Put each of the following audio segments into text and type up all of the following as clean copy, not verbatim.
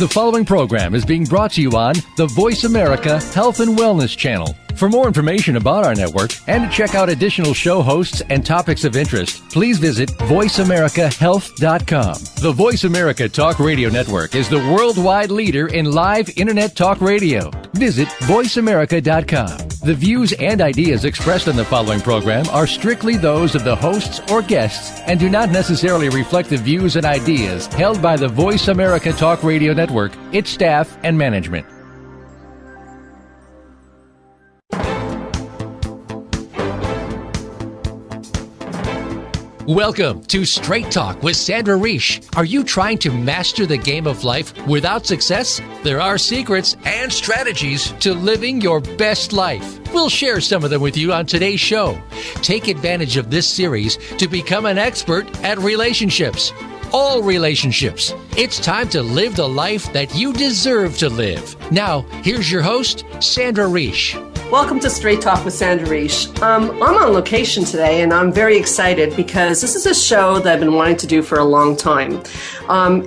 The following program is being brought to you on the Voice America Health and Wellness channel. For more information about our network and to check out additional show hosts and topics of interest, please visit voiceamericahealth.com. The Voice America Talk Radio Network is the worldwide leader in live Internet talk radio. Visit voiceamerica.com. The views and ideas expressed in the following program are strictly those of the hosts or guests and do not necessarily reflect the views and ideas held by the Voice America Talk Radio Network, its staff, and management. Welcome to Straight Talk with Sandra Reish. Are you trying to master the game of life without success? There are secrets and strategies to living your best life. We'll share some of them with you on today's show. Take advantage of this series to become an expert at relationships. All relationships. It's time to live the life that you deserve to live. Now, here's your host, Sandra Reish. Welcome to Straight Talk with Sandra Reish. I'm on location today, and I'm very excited because this is a show that I've been wanting to do for a long time.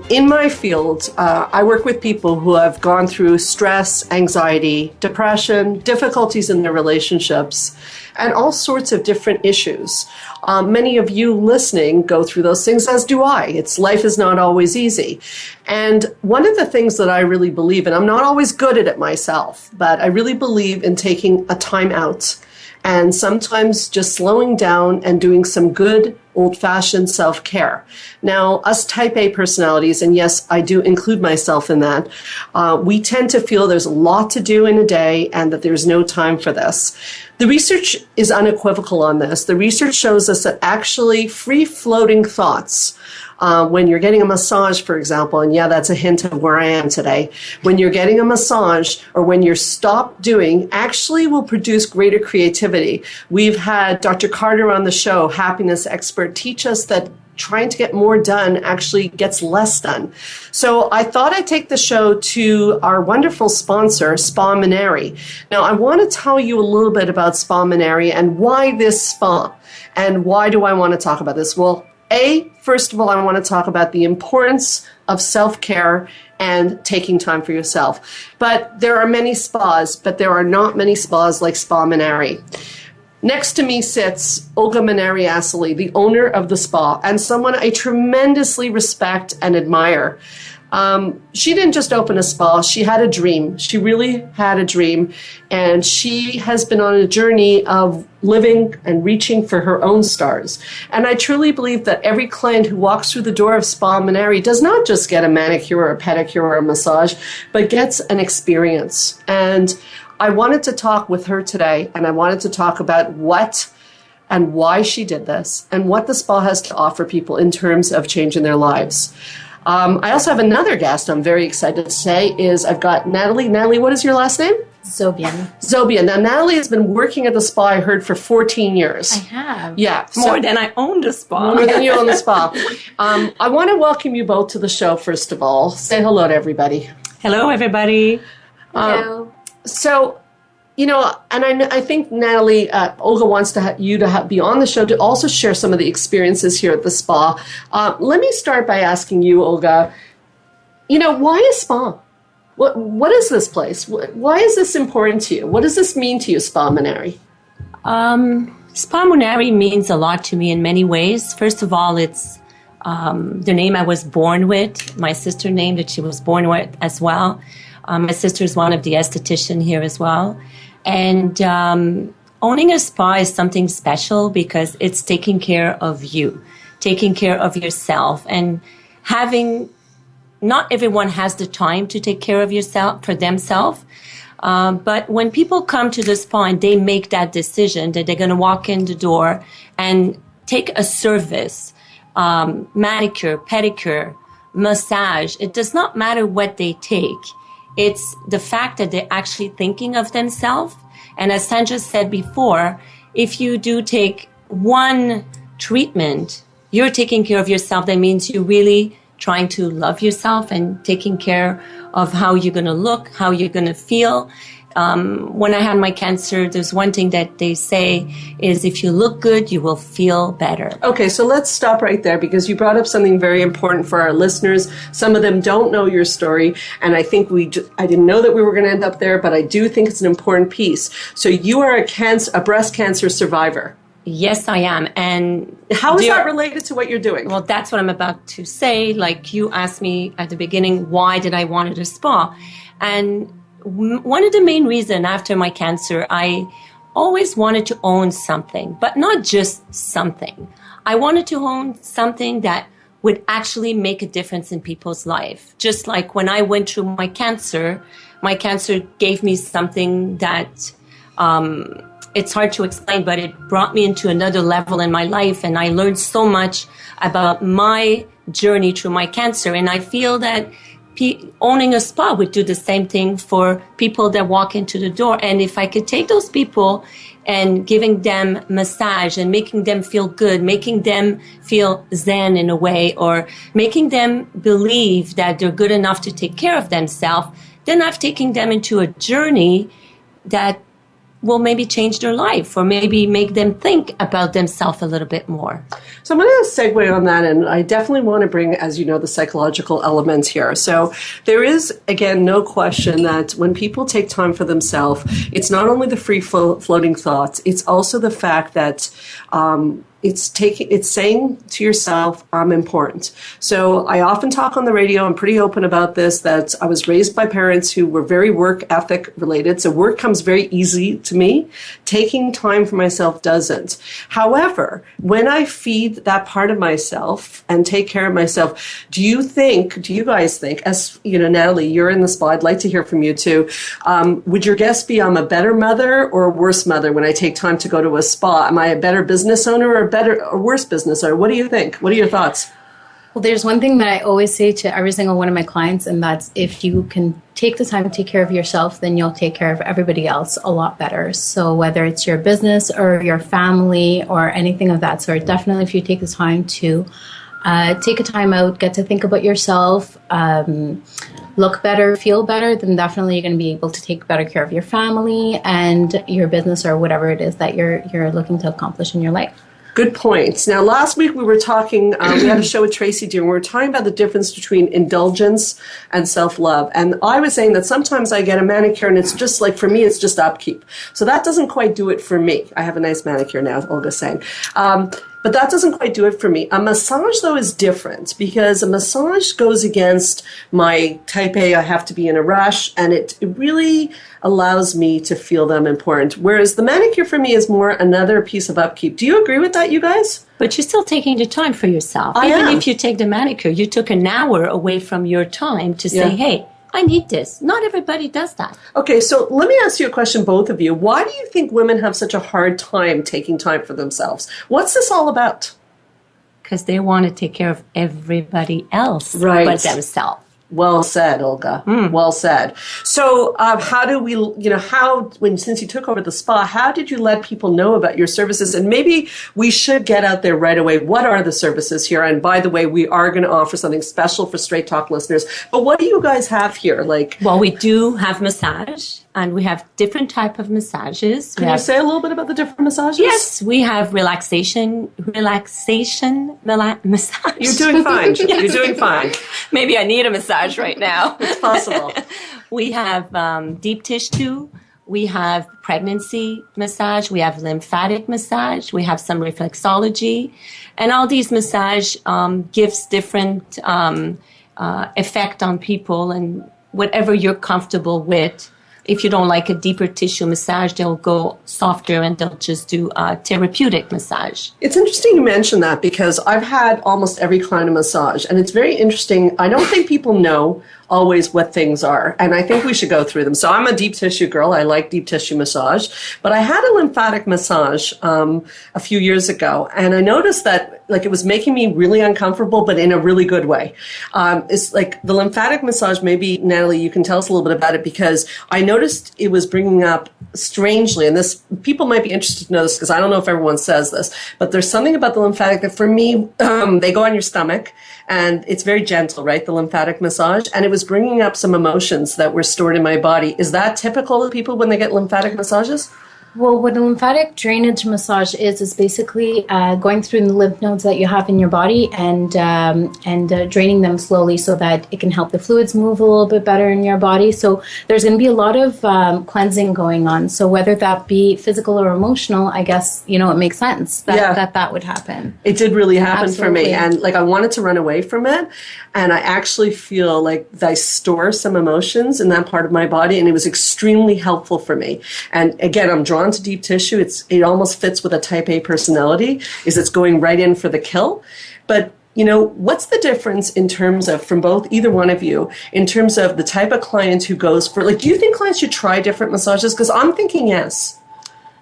In my field, I work with people who have gone through stress, anxiety, depression, difficulties in their relationships, and all sorts of different issues. Many of you listening go through those things, as do I. Life is not always easy. And one of the things that I really believe in, I'm not always good at it myself, but I really believe in taking a time out and sometimes just slowing down and doing some good old-fashioned self-care. Now, us type A personalities, and yes, I do include myself in that, we tend to feel there's a lot to do in a day and that there's no time for this. The research is unequivocal on this. The research shows us that actually free-floating thoughts, when you're getting a massage, for example, and yeah, that's a hint of where I am today, when you're getting a massage or when you're stopped doing, actually will produce greater creativity. We've had Dr. Carter on the show, happiness expert, teach us that trying to get more done actually gets less done. So I thought I'd take the show to our wonderful sponsor, Spa Maneri. Now, I want to tell you a little bit about Spa Maneri and why this spa, and why do I want to talk about this? Well, first of all, I want to talk about the importance of self-care and taking time for yourself. But there are many spas, but there are not many spas like Spa Maneri. Next to me sits Olga Maneri-Asali, the owner of the spa, and someone I tremendously respect and admire. She didn't just open a spa, she had a dream. She really had a dream, and she has been on a journey of living and reaching for her own stars. And I truly believe that every client who walks through the door of Spa Maneri does not just get a manicure or a pedicure or a massage, but gets an experience. And I wanted to talk with her today, and I wanted to talk about what and why she did this and what the spa has to offer people in terms of changing their lives. I also have another guest I'm very excited to say is I've got Natalie. Natalie, what is your last name? Zobian. Now, Natalie has been working at the spa, I heard, for 14 years. I have. Yeah. More than I owned a spa. More than you own the spa. I want to welcome you both to the show, first of all. Say hello to everybody. Hello, everybody. Hello. So, you know, and I think, Natalie, Olga wants you to be on the show to also share some of the experiences here at the spa. Let me start by asking you, Olga, you know, why a spa? What is this place? Why is this important to you? What does this mean to you, Spa Maneri? Spa Maneri means a lot to me in many ways. First of all, it's the name I was born with. My sister named it. She was born with as well. My sister is one of the estheticians here as well. And owning a spa is something special because it's taking care of you, taking care of yourself, and not everyone has the time to take care of yourself for themselves. But when people come to the spa and they make that decision that they're going to walk in the door and take a service, manicure, pedicure, massage, it does not matter what they take. It's the fact that they're actually thinking of themselves. And as Sandra said before, if you do take one treatment, you're taking care of yourself. That means you're really trying to love yourself and taking care of how you're going to look, how you're going to feel. when I had my cancer, there's one thing that they say is if you look good, you will feel better. Okay, so let's stop right there because you brought up something very important for our listeners. Some of them don't know your story, and I think I didn't know that we were going to end up there, but I do think it's an important piece. So you are a breast cancer survivor. Yes, I am. And how is that related to what you're doing? Well, that's what I'm about to say. Like you asked me at the beginning, why did I want a spa? And one of the main reasons after my cancer, I always wanted to own something, but not just something. I wanted to own something that would actually make a difference in people's life. Just like when I went through my cancer gave me something that it's hard to explain, but it brought me into another level in my life, and I learned so much about my journey through my cancer. And I feel that owning a spa would do the same thing for people that walk into the door. And if I could take those people and giving them massage and making them feel good, making them feel zen in a way, or making them believe that they're good enough to take care of themselves, then I've taken them into a journey that will maybe change their life or maybe make them think about themselves a little bit more. So I'm going to segue on that, and I definitely want to bring, as you know, the psychological elements here. So there is, again, no question that when people take time for themselves, it's not only the free-floating thoughts, it's also the fact that it's saying to yourself, I'm important. So I often talk on the radio, I'm pretty open about this, that I was raised by parents who were very work ethic related. So work comes very easy to me. Taking time for myself doesn't. However, when I feed that part of myself and take care of myself, do you guys think, as you know, Natalie, you're in the spa, I'd like to hear from you too. Would your guess be I'm a better mother or a worse mother when I take time to go to a spa? Am I a better business owner or better or worse business owner? What do you think? What are your thoughts? Well, there's one thing that I always say to every single one of my clients, and that's if you can take the time to take care of yourself, then you'll take care of everybody else a lot better. So whether it's your business or your family or anything of that sort, definitely if you take the time to take a time out, get to think about yourself, look better, feel better, then definitely you're going to be able to take better care of your family and your business or whatever it is that you're looking to accomplish in your life. Good points. Now, last week we were talking, we had a show with Tracy Deer, and we were talking about the difference between indulgence and self-love. And I was saying that sometimes I get a manicure and it's just like, for me, it's just upkeep. So that doesn't quite do it for me. I have a nice manicure now, Olga's saying. But that doesn't quite do it for me. A massage, though, is different because a massage goes against my type A, I have to be in a rush, and it really allows me to feel them important. Whereas the manicure for me is more another piece of upkeep. Do you agree with that, you guys? But you're still taking the time for yourself. I Even am. if you take the manicure, you took an hour away from your time to say, hey, I need this. Not everybody does that. Okay, so let me ask you a question, both of you. Why do you think women have such a hard time taking time for themselves? What's this all about? Because they want to take care of everybody else Right. but themselves. Well said, Olga. Well said. So how do we, since you took over the spa, how did you let people know about your services? And maybe we should get out there right away. What are the services here? And by the way, we are going to offer something special for Straight Talk listeners. But what do you guys have here? Well, we do have massage, and we have different type of massages. Can you say a little bit about the different massages? Yes, we have relaxation massage. You're doing fine. Yes. You're doing fine. Maybe I need a massage right now. It's possible. We have deep tissue. We have pregnancy massage. We have lymphatic massage. We have some reflexology. And all these massage gives different effect on people and whatever you're comfortable with. If you don't like a deeper tissue massage, they'll go softer and they'll just do a therapeutic massage. It's interesting you mention that because I've had almost every kind of massage, and it's very interesting. I don't think people know always what things are, and I think we should go through them. So I'm a deep tissue girl. I like deep tissue massage, but I had a lymphatic massage a few years ago, and I noticed that like it was making me really uncomfortable, but in a really good way. It's like the lymphatic massage. Maybe Natalie, you can tell us a little bit about it, because I noticed it was bringing up strangely, and this people might be interested to know this because I don't know if everyone says this, but there's something about the lymphatic that for me, they go on your stomach and it's very gentle, right? The lymphatic massage, and it was bringing up some emotions that were stored in my body. Is that typical of people when they get lymphatic massages? Well, what a lymphatic drainage massage is basically going through the lymph nodes that you have in your body and draining them slowly so that it can help the fluids move a little bit better in your body. So there's going to be a lot of cleansing going on. So whether that be physical or emotional, I guess, it makes sense that would happen. It did really happen Absolutely. for me. And like I wanted to run away from it. And I actually feel like I store some emotions in that part of my body. And it was extremely helpful for me. And again, I'm drawn to deep tissue. It almost fits with a type A personality, is it's going right in for the kill. But what's the difference in terms of, from either one of you, in terms of the type of client who goes for, like, do you think clients should try different massages? Because I'm thinking yes.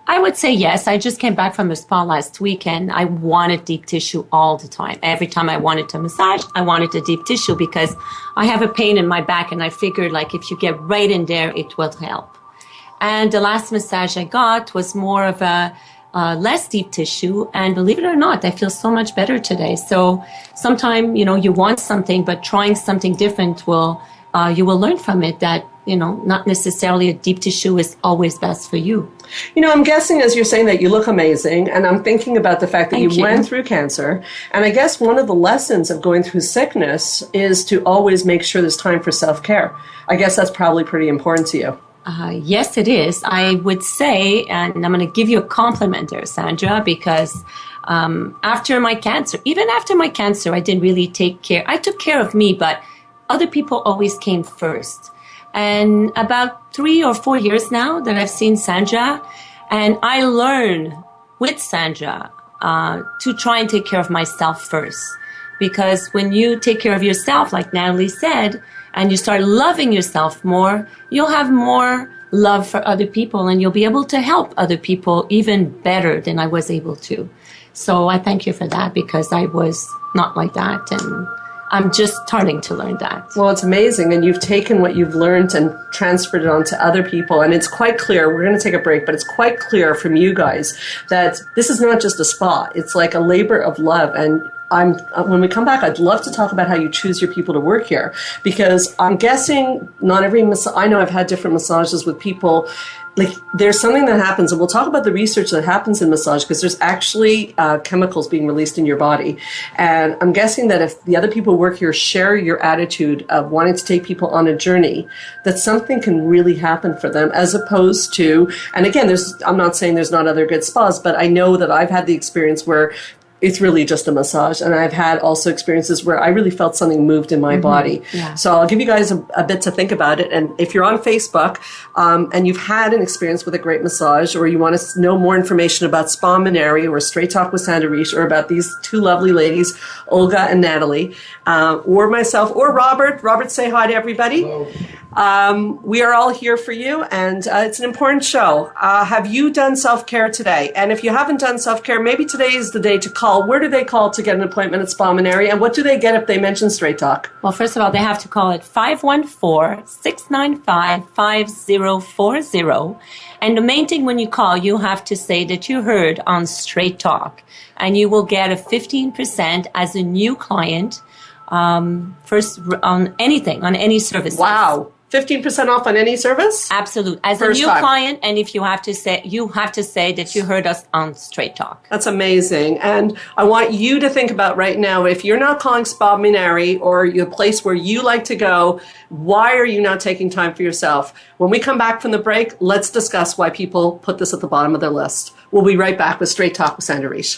I would say yes. I just came back from a spa last week and I wanted deep tissue all the time. Every time I wanted to massage, I wanted a deep tissue because I have a pain in my back and I figured like if you get right in there, it will help. And the last massage I got was more of a less deep tissue. And believe it or not, I feel so much better today. So sometime, you want something, but trying something different you will learn from it that, not necessarily a deep tissue is always best for you. I'm guessing as you're saying that you look amazing, and I'm thinking about the fact that you went through cancer. And I guess one of the lessons of going through sickness is to always make sure there's time for self-care. I guess that's probably pretty important to you. Yes, it is. I would say, and I'm going to give you a compliment there, Sandra, because after my cancer, I didn't really take care. I took care of me, but other people always came first. And about 3 or 4 years now that I've seen Sandra, and I learned with Sandra to try and take care of myself first. Because when you take care of yourself, like Natalie said, and you start loving yourself more, you'll have more love for other people and you'll be able to help other people even better than I was able to. So I thank you for that, because I was not like that, and I'm just starting to learn that. Well, it's amazing. And you've taken what you've learned and transferred it on to other people. And it's quite clear, we're going to take a break, but it's quite clear from you guys that this is not just a spa. It's like a labor of love. And when we come back, I'd love to talk about how you choose your people to work here, because I'm guessing not every I know I've had different massages with people. Like, there's something that happens, and we'll talk about the research that happens in massage, because there's actually chemicals being released in your body. And I'm guessing that if the other people who work here share your attitude of wanting to take people on a journey, that something can really happen for them, as opposed to, and again, I'm not saying there's not other good spas, but I know that I've had the experience where it's really just a massage. And I've had also experiences where I really felt something moved in my body. Yeah. So I'll give you guys a bit to think about it. And if you're on Facebook and you've had an experience with a great massage, or you want to know more information about Spa Minari or Straight Talk with Sandra Reich, or about these two lovely ladies, Olga and Natalie, or myself, or Robert. Robert, say hi to everybody. Hello. We are all here for you, and it's an important show. Have you done self-care today? And if you haven't done self-care, maybe today is the day to call. Where do they call to get an appointment at Spa Minari? And what do they get if they mention Straight Talk? Well, first of all, they have to call at 514-695-5040. And the main thing when you call, you have to say that you heard on Straight Talk. And you will get a 15% as a new client first on anything, on any services. Wow. 15% off on any service? Absolutely. As first a new client, and if you have to say that you heard us on Straight Talk. That's amazing. And I want you to think about right now, if you're not calling Spa Minari or your place where you like to go, why are you not taking time for yourself? When we come back from the break, let's discuss why people put this at the bottom of their list. We'll be right back with Straight Talk with Sandra Reich.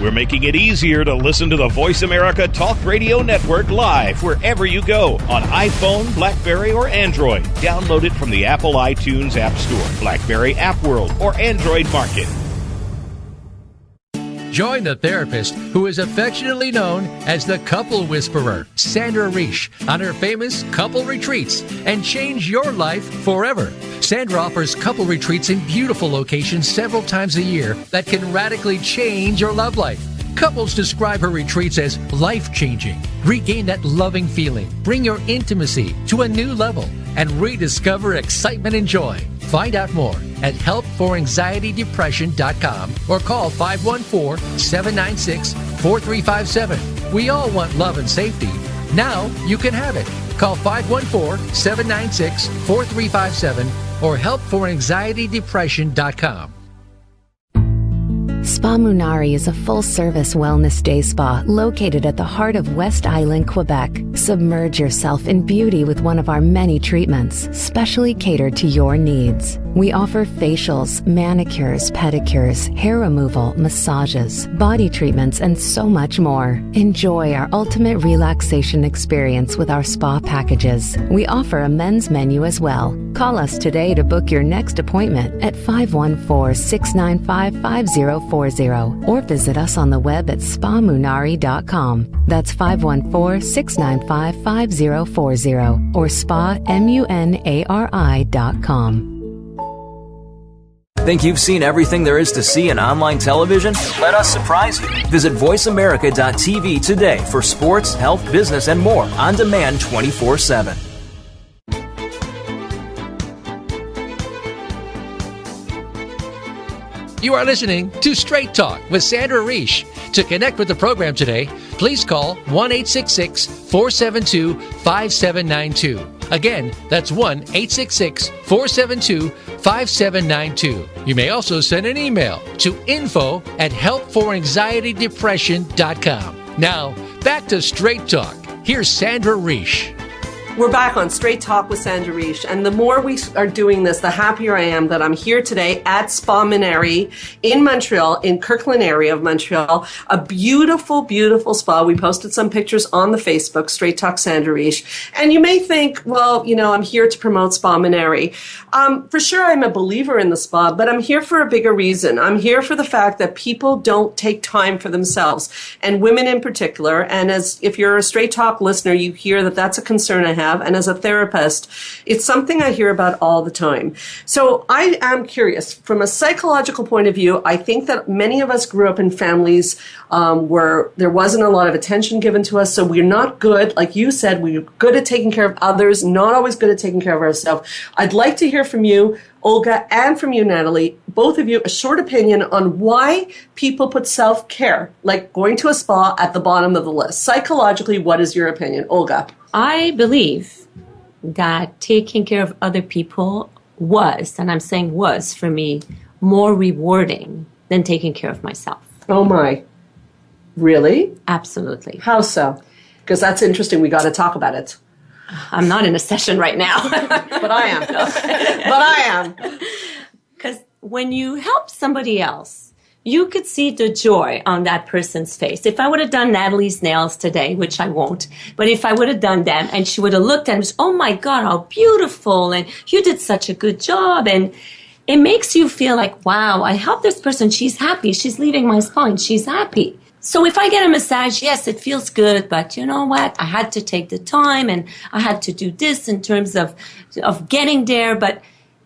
We're making it easier to listen to the Voice America Talk Radio Network live wherever you go on iPhone, BlackBerry, or Android. Download it from the Apple iTunes App Store, BlackBerry App World, or Android Market. Join the therapist who is affectionately known as the Couple Whisperer, Sandra Reish, on her famous couple retreats and change your life forever. Sandra offers couple retreats in beautiful locations several times a year that can radically change your love life. Couples describe her retreats as life-changing. Regain that loving feeling, bring your intimacy to a new level, and rediscover excitement and joy. Find out more at helpforanxietydepression.com or call 514-796-4357. We all want love and safety. Now you can have it. Call 514-796-4357 or helpforanxietydepression.com. Spa Munari is a full-service wellness day spa located at the heart of West Island, Quebec. Submerge yourself in beauty with one of our many treatments, specially catered to your needs. We offer facials, manicures, pedicures, hair removal, massages, body treatments, and so much more. Enjoy our ultimate relaxation experience with our spa packages. We offer a men's menu as well. Call us today to book your next appointment at 514-695-5040 or visit us on the web at spamunari.com. That's 514-695-5040 or spamunari.com. Think you've seen everything there is to see in online television? Let us surprise you. Visit voiceamerica.tv today for sports, health, business, and more on demand 24/7. You are listening to Straight Talk with Sandra Reish. To connect with the program today, please call 1-866-472-5792. Again, that's 1-866-472-5792. You may also send an email to info@helpforanxietydepression.com. Now, back to Straight Talk. Here's Sandra Reish. We're back on Straight Talk with Sandra Reish, and the more we are doing this, the happier I am that I'm here today at Spa Munari in Montreal, in Kirkland area of Montreal. A beautiful, beautiful spa. We posted some pictures on the Facebook, Straight Talk Sandra Reish. And you may think, well, you know, I'm here to promote Spa Munari. For sure, I'm a believer in the spa, but I'm here for a bigger reason. I'm here for the fact that people don't take time for themselves, and women in particular. And as if you're a Straight Talk listener, you hear that that's a concern I have. And as a therapist, it's something I hear about all the time. So I am curious, from a psychological point of view, I think that many of us grew up in families where there wasn't a lot of attention given to us. So we're not good, like you said, we're good at taking care of others, not always good at taking care of ourselves. I'd like to hear from you, Olga, and from you, Natalie, both of you, a short opinion on why people put self-care, like going to a spa, at the bottom of the list. Psychologically, what is your opinion? Olga? I believe that taking care of other people was, and I'm saying was for me, more rewarding than taking care of myself. Oh my. Really? Absolutely. How so? Because that's interesting. We got to talk about it. I'm not in a session right now. But I am. But I am. Because when you help somebody else, you could see the joy on that person's face. If I would have done Natalie's nails today, which I won't, but if I would have done them and she would have looked at me, oh my God, how beautiful, and you did such a good job, and it makes you feel like, wow, I helped this person, she's happy, she's leaving my spa and she's happy. So if I get a massage, yes, it feels good, but you know what? I had to take the time and I had to do this in terms of getting there,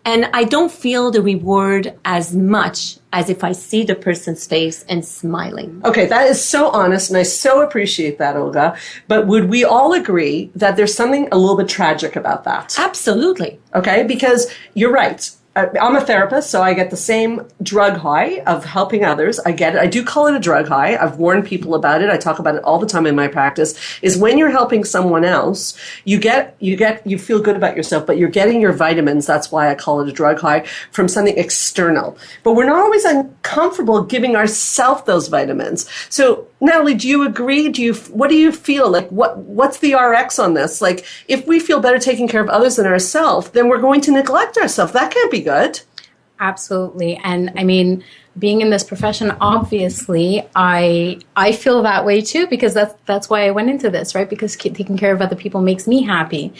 and I don't feel the reward as much as if I see the person's face and smiling. Okay, that is so honest, and I so appreciate that, Olga. But would we all agree that there's something a little bit tragic about that? Absolutely. Okay, because you're right. I'm a therapist, so I get the same drug high of helping others. I get it. I do call it a drug high. I've warned people about it. I talk about it all the time in my practice, is when you're helping someone else, you feel good about yourself, but you're getting your vitamins. That's why I call it a drug high, from something external. But we're not always uncomfortable giving ourselves those vitamins. So, Natalie, do you agree? What do you feel? Like, what's the RX on this? Like, if we feel better taking care of others than ourselves, then we're going to neglect ourselves. That can't be good. Absolutely. And I mean, being in this profession, obviously, I feel that way too, because that's why I went into this, right? Because taking care of other people makes me happy.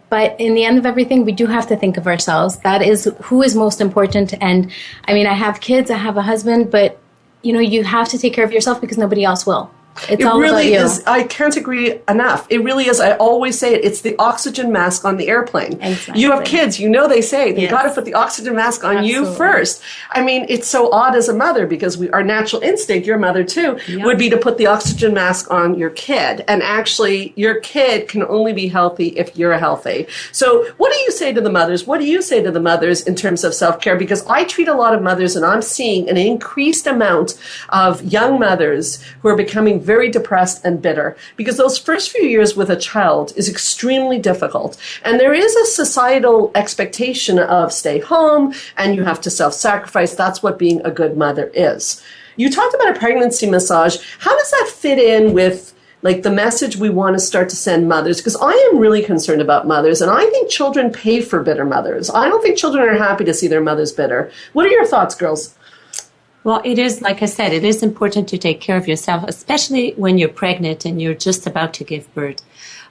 But in the end of everything, we do have to think of ourselves. That is who is most important. And I mean, I have kids, I have a husband, but you have to take care of yourself because nobody else will. It's it all really about you. is. I can't agree enough. It really is. I always say it. It's the oxygen mask on the airplane. Exactly. You have kids. They say they Yes. got to put the oxygen mask on you Absolutely. first. I mean, it's so odd as a mother because our natural instinct, your mother too, would be to put the oxygen mask on your kid. And actually, your kid can only be healthy if you're healthy. So what do you say to the mothers? What do you say to the mothers in terms of self-care? Because I treat a lot of mothers and I'm seeing an increased amount of young mothers who are becoming very depressed and bitter because those first few years with a child is extremely difficult. And there is a societal expectation of stay home and you have to self-sacrifice. That's what being a good mother is. You talked about a pregnancy massage. How does that fit in with the message we want to start to send mothers? Because I am really concerned about mothers and I think children pay for bitter mothers. I don't think children are happy to see their mothers bitter. What are your thoughts, girls? Well, it is, like I said, it is important to take care of yourself, especially when you're pregnant and you're just about to give birth.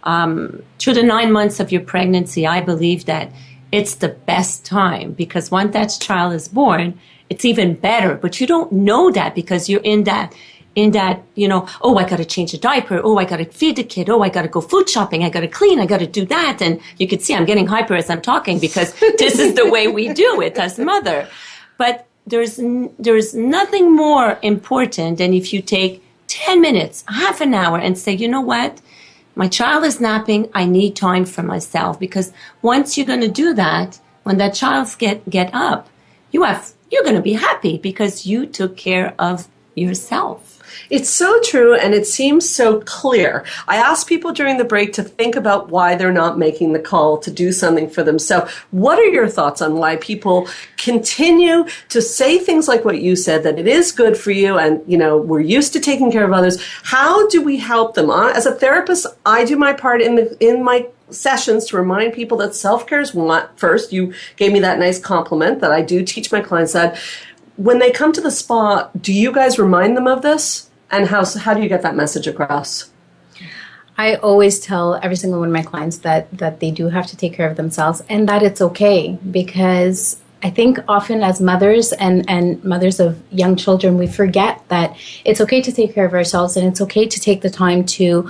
Through the 9 months of your pregnancy, I believe that it's the best time because once that child is born, it's even better. But you don't know that because you're in that, oh, I got to change a diaper. Oh, I got to feed the kid. Oh, I got to go food shopping. I got to clean. I got to do that. And you can see I'm getting hyper as I'm talking because this is the way we do it as mother. But there's nothing more important than if you take 10 minutes, half an hour and say, you know what? My child is napping. I need time for myself because once you're going to do that, when that child get up, you're going to be happy because you took care of yourself. It's so true, and it seems so clear. I asked people during the break to think about why they're not making the call to do something for themselves. What are your thoughts on why people continue to say things like what you said, that it is good for you and, we're used to taking care of others? How do we help them? As a therapist, I do my part in my sessions to remind people that self-care is first. You gave me that nice compliment that I do teach my clients that. When they come to the spa, do you guys remind them of this? And how do you get that message across? I always tell every single one of my clients that they do have to take care of themselves and that it's okay because I think often as mothers and mothers of young children, we forget that it's okay to take care of ourselves and it's okay to take the time to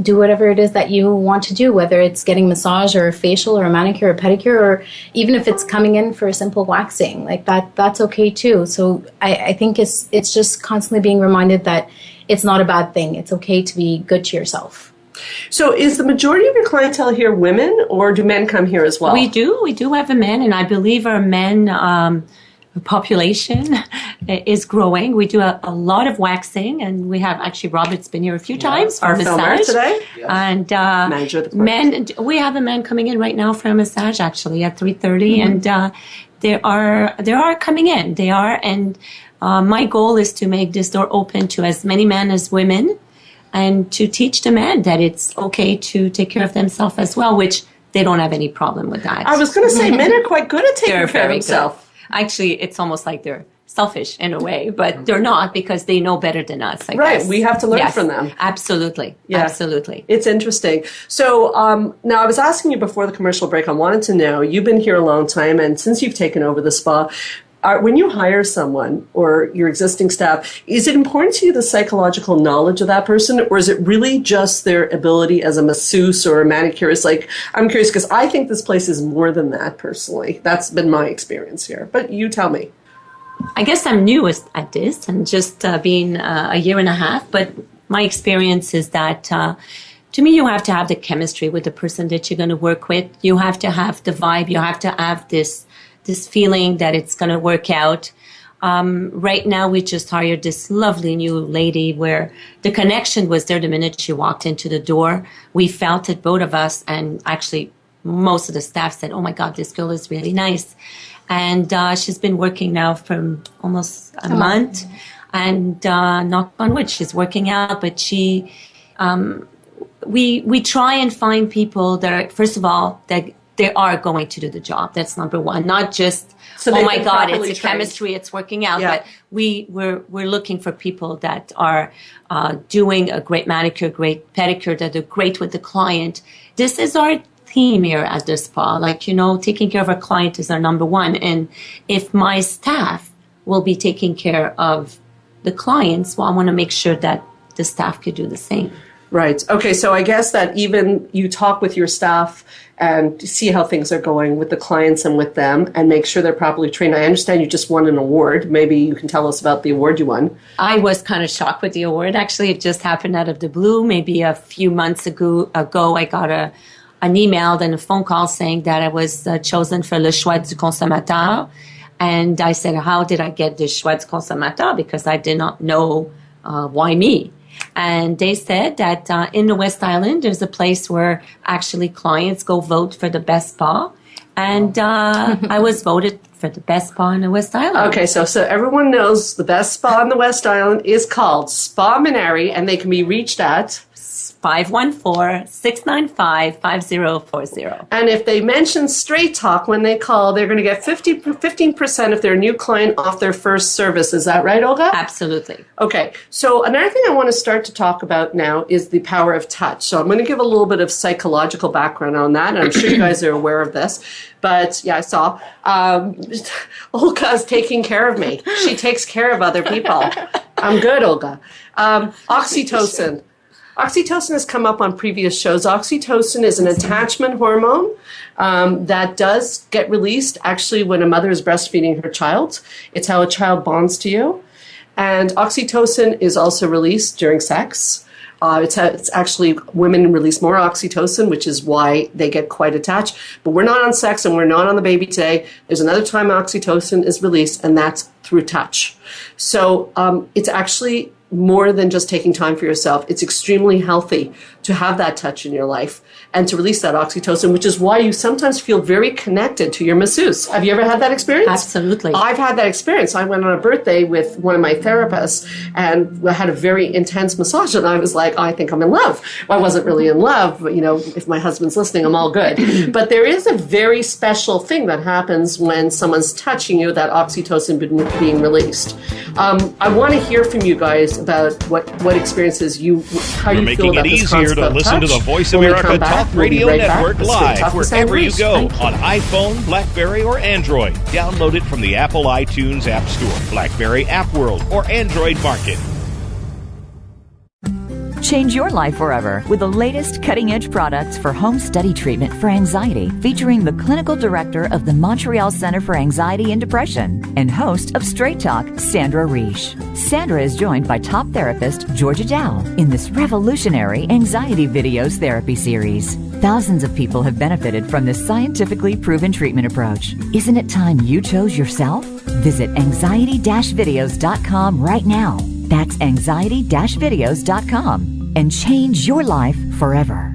do whatever it is that you want to do, whether it's getting massage or a facial or a manicure or pedicure, or even if it's coming in for a simple waxing, that's okay too. So I think it's just constantly being reminded that it's not a bad thing. It's okay to be good to yourself. So is the majority of your clientele here women, or do men come here as well? We do have a men, and I believe our men population is growing. We do a lot of waxing, and we have actually Robert's been here a few times for our massage filmer today. And Manager of the court. men. We have a man coming in right now for a massage actually at 3:30, and there are coming in. They are, and my goal is to make this door open to as many men as women. And to teach the men that it's okay to take care of themselves as well, which they don't have any problem with that. I was going to say, men are quite good at taking care of themselves. Actually, it's almost like they're selfish in a way, but they're not because they know better than us, I guess. We have to learn from them. Absolutely. Yeah. Absolutely. It's interesting. So now I was asking you before the commercial break, I wanted to know, you've been here a long time, and since you've taken over the spa, when you hire someone or your existing staff, is it important to you the psychological knowledge of that person, or is it really just their ability as a masseuse or a manicurist? I'm curious because I think this place is more than that personally. That's been my experience here. But you tell me. I guess I'm new at this and just been a year and a half, but my experience is that to me, you have to have the chemistry with the person that you're going to work with. You have to have the vibe. You have to have this feeling that it's going to work out. Right now, we just hired this lovely new lady where the connection was there the minute she walked into the door. We felt it, both of us, and actually most of the staff said, oh my God, this girl is really nice. And she's been working now for almost a month. And knock on wood, she's working out. But we try and find people that are, first of all, that they are going to do the job. That's number one. Not just, oh my God, it's a chemistry, it's working out. Yeah. But we're looking for people that are doing a great manicure, great pedicure, that are great with the client. This is our theme here at the spa. Taking care of our client is our number one. And if my staff will be taking care of the clients, well, I want to make sure that the staff could do the same. Right. Okay. So I guess that even you talk with your staff and see how things are going with the clients and with them and make sure they're properly trained. I understand you just won an award. Maybe you can tell us about the award you won. I was kind of shocked with the award. Actually, it just happened out of the blue. Maybe a few months ago I got an email and a phone call saying that I was chosen for Le Choix du Consommateur. And I said, how did I get the Choix du Consommateur? Because I did not know why me. And they said that in the West Island, there's a place where actually clients go vote for the best spa. And I was voted for the best spa in the West Island. Okay, so everyone knows the best spa in the West Island is called Spa Minari, and they can be reached at 514-695-5040. And if they mention Straight Talk when they call, they're going to get 15% of their new client off their first service. Is that right, Olga? Absolutely. Okay. So another thing I want to start to talk about now is the power of touch. So I'm going to give a little bit of psychological background on that, and I'm sure you guys are aware of this. But yeah, I saw Olga's taking care of me. She takes care of other people. I'm good, Olga. Oxytocin. Oxytocin has come up on previous shows. Oxytocin is an attachment hormone that does get released actually when a mother is breastfeeding her child. It's how a child bonds to you. And oxytocin is also released during sex. It's actually women release more oxytocin, which is why they get quite attached. But we're not on sex and we're not on the baby today. There's another time oxytocin is released, and that's through touch. So it's actually more than just taking time for yourself. It's extremely healthy to have that touch in your life and to release that oxytocin, which is why you sometimes feel very connected to your masseuse. Have you ever had that experience? Absolutely. I've had that experience. I went on a birthday with one of my therapists and I had a very intense massage, and I was like, I think I'm in love. Well, I wasn't really in love, but if my husband's listening, I'm all good. But there is a very special thing that happens when someone's touching you, that oxytocin being released. I want to hear from you guys about what experiences how you feel about this concept. We're making it easier to listen to the Voice America Talk Radio Network live wherever you go on iPhone, BlackBerry, or Android. Download it from the Apple iTunes App Store, BlackBerry App World, or Android Market. Change your life forever with the latest cutting-edge products for home study treatment for anxiety, featuring the clinical director of the Montreal Center for Anxiety and Depression and host of Straight Talk, Sandra Reish. Sandra is joined by top therapist Georgia Dow in this revolutionary anxiety videos therapy series. Thousands of people have benefited from this scientifically proven treatment approach. Isn't it time you chose yourself? Visit anxiety-videos.com right now. That's anxiety-videos.com and change your life forever.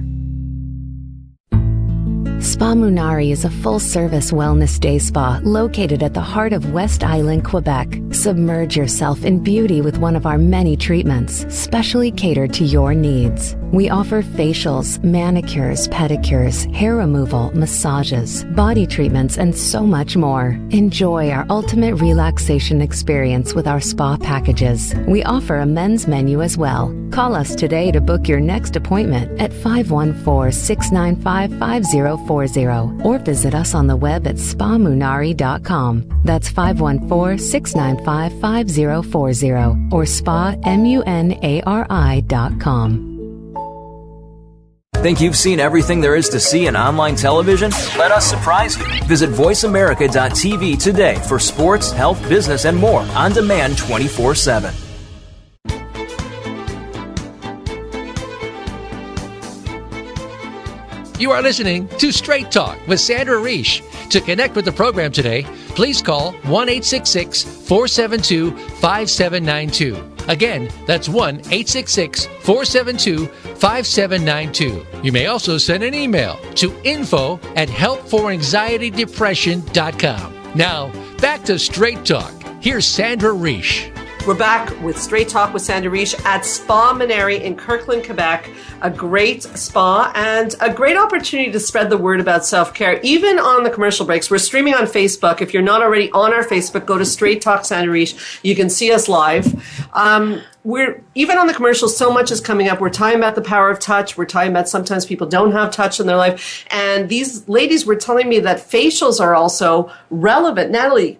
Spa Munari is a full-service wellness day spa located at the heart of West Island, Quebec. Submerge yourself in beauty with one of our many treatments, specially catered to your needs. We offer facials, manicures, pedicures, hair removal, massages, body treatments, and so much more. Enjoy our ultimate relaxation experience with our spa packages. We offer a men's menu as well. Call us today to book your next appointment at 514-695-5040 or visit us on the web at spamunari.com. That's 514-695-5040 or spamunari.com. Think you've seen everything there is to see in online television? Let us surprise you. Visit voiceamerica.tv today for sports, health, business, and more on demand 24/7. You are listening to Straight Talk with Sandra Reish. To connect with the program today, please call 1-866-472-5792. Again, that's 1-866-472-5792. You may also send an email to info@helpforanxietydepression.com. Now, back to Straight Talk. Here's Sandra Reish. We're back with Straight Talk with Sandra Reish at Spa Minari in Kirkland, Quebec. A great spa and a great opportunity to spread the word about self-care, even on the commercial breaks. We're streaming on Facebook. If you're not already on our Facebook, go to Straight Talk Sandra Reish. You can see us live. We're even on the commercials, so much is coming up. We're talking about the power of touch. We're talking about sometimes people don't have touch in their life. And these ladies were telling me that facials are also relevant. Natalie,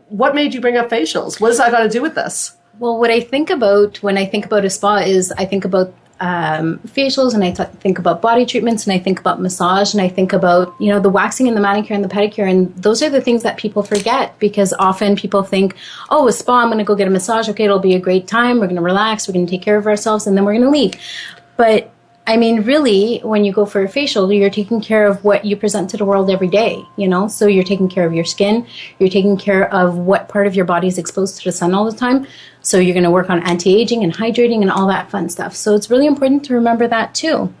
what made you bring up facials? What does that got to do with this? Well, what I think about when I think about a spa is I think about facials, and I think about body treatments, and I think about massage, and I think about, the waxing and the manicure and the pedicure. And those are the things that people forget, because often people think, oh, a spa, I'm going to go get a massage. Okay, it'll be a great time. We're going to relax. We're going to take care of ourselves, and then we're going to leave. But I mean, really, when you go for a facial, you're taking care of what you present to the world every day, So you're taking care of your skin. You're taking care of what part of your body is exposed to the sun all the time. So you're going to work on anti-aging and hydrating and all that fun stuff. So it's really important to remember that too.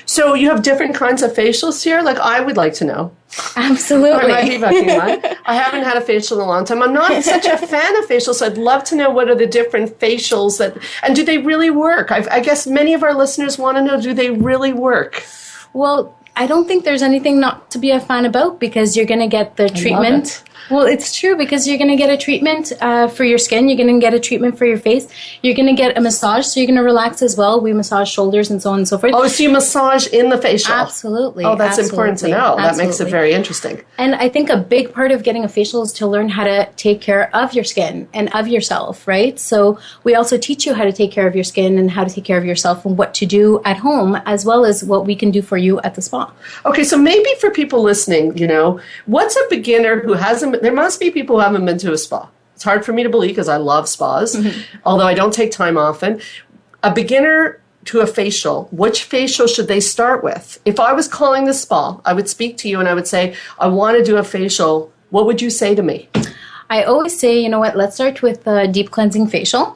So you have different kinds of facials here? Like, I would like to know. Absolutely. I haven't had a facial in a long time. I'm not such a fan of facials, so I'd love to know what are the different facials and do they really work? I guess many of our listeners want to know, do they really work? Well, I don't think there's anything not to be a fan about, because you're going to get the treatment. Well, it's true, because you're going to get a treatment for your skin. You're going to get a treatment for your face. You're going to get a massage, so you're going to relax as well. We massage shoulders and so on and so forth. Oh, so you massage in the facial? Absolutely. Oh, that's important to know. That makes it very interesting. And I think a big part of getting a facial is to learn how to take care of your skin and of yourself, right? So we also teach you how to take care of your skin and how to take care of yourself and what to do at home, as well as what we can do for you at the spa. Okay, so maybe for people listening, what's a beginner who hasn't, there must be people who haven't been to a spa. It's hard for me to believe because I love spas, although I don't take time often. A beginner to a facial, which facial should they start with? If I was calling the spa, I would speak to you and I would say, I want to do a facial. What would you say to me? I always say, let's start with a deep cleansing facial,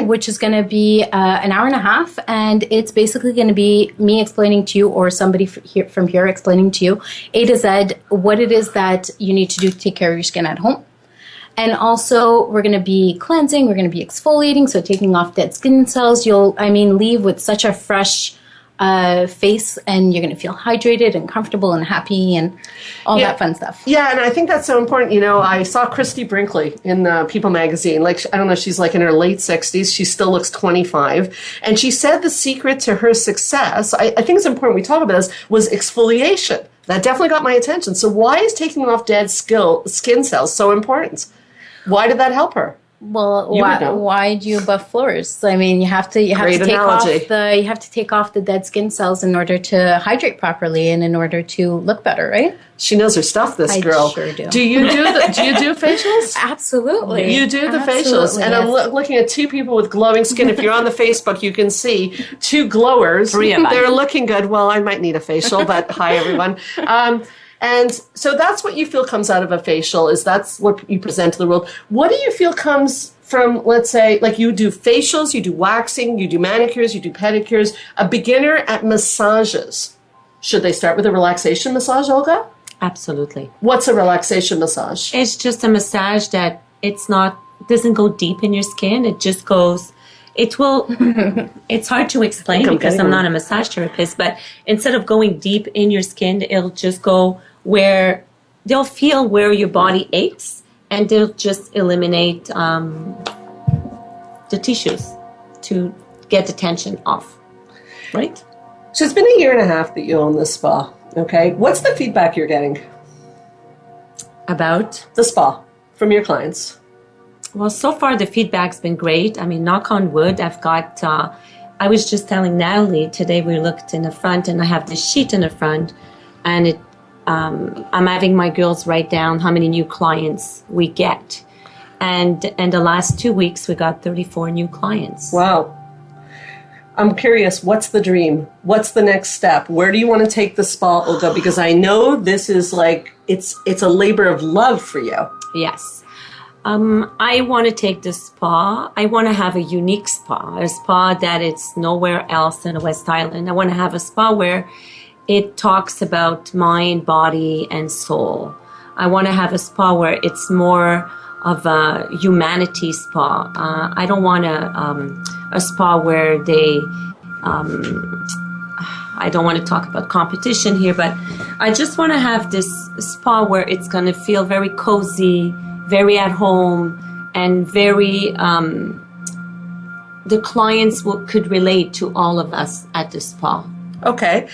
which is going to be an hour and a half, and it's basically going to be me explaining to you, or somebody from here explaining to you, A to Z, what it is that you need to do to take care of your skin at home. And also, we're going to be cleansing, we're going to be exfoliating, so taking off dead skin cells. You'll, leave with such a fresh face, and you're going to feel hydrated and comfortable and happy and all that fun stuff. Yeah, and I think that's so important. I saw Christy Brinkley in People magazine. Like, I don't know, she's like in her late 60s. She still looks 25. And she said the secret to her success, I think it's important we talk about this, was exfoliation. That definitely got my attention. So why is taking off dead skin cells so important? Why did that help her? Well, why do you buff floors? You have to take off the dead skin cells in order to hydrate properly and in order to look better, right? She knows her stuff, this girl. I sure do. Do you do facials? Absolutely. You do the facials. And I'm looking at two people with glowing skin. If you're on the Facebook, you can see two glowers. They're looking good. Well, I might need a facial, but hi, everyone. And so that's what you feel comes out of a facial, is that's what you present to the world. What do you feel comes from, let's say, like you do facials, you do waxing, you do manicures, you do pedicures, a beginner at massages? Should they start with a relaxation massage, Olga? Absolutely. What's a relaxation massage? It's just a massage that doesn't go deep in your skin. It just goes, it's hard to explain because I'm not a massage therapist, but instead of going deep in your skin, it'll just go where they'll feel where your body aches, and they'll just eliminate the tissues to get the tension off, right? So it's been 1.5 years that you own this spa, okay? What's the feedback you're getting? About? The spa from your clients. Well, so far the feedback's been great. Knock on wood, I've got, I was just telling Natalie today, we looked in the front and I have this sheet in the front, and I'm having my girls write down how many new clients we get. And the last 2 weeks, we got 34 new clients. Wow. I'm curious, what's the dream? What's the next step? Where do you want to take the spa, Olga? Because I know this is like, it's a labor of love for you. Yes. I want to take the spa. I want to have a unique spa, a spa that it's nowhere else in the West Island. I want to have a spa where it talks about mind, body, and soul. I want to have a spa where it's more of a humanity spa. I don't want a spa where they, I don't want to talk about competition here, but I just want to have this spa where it's going to feel very cozy, very at home, and very, the clients could relate to all of us at the spa. Okay.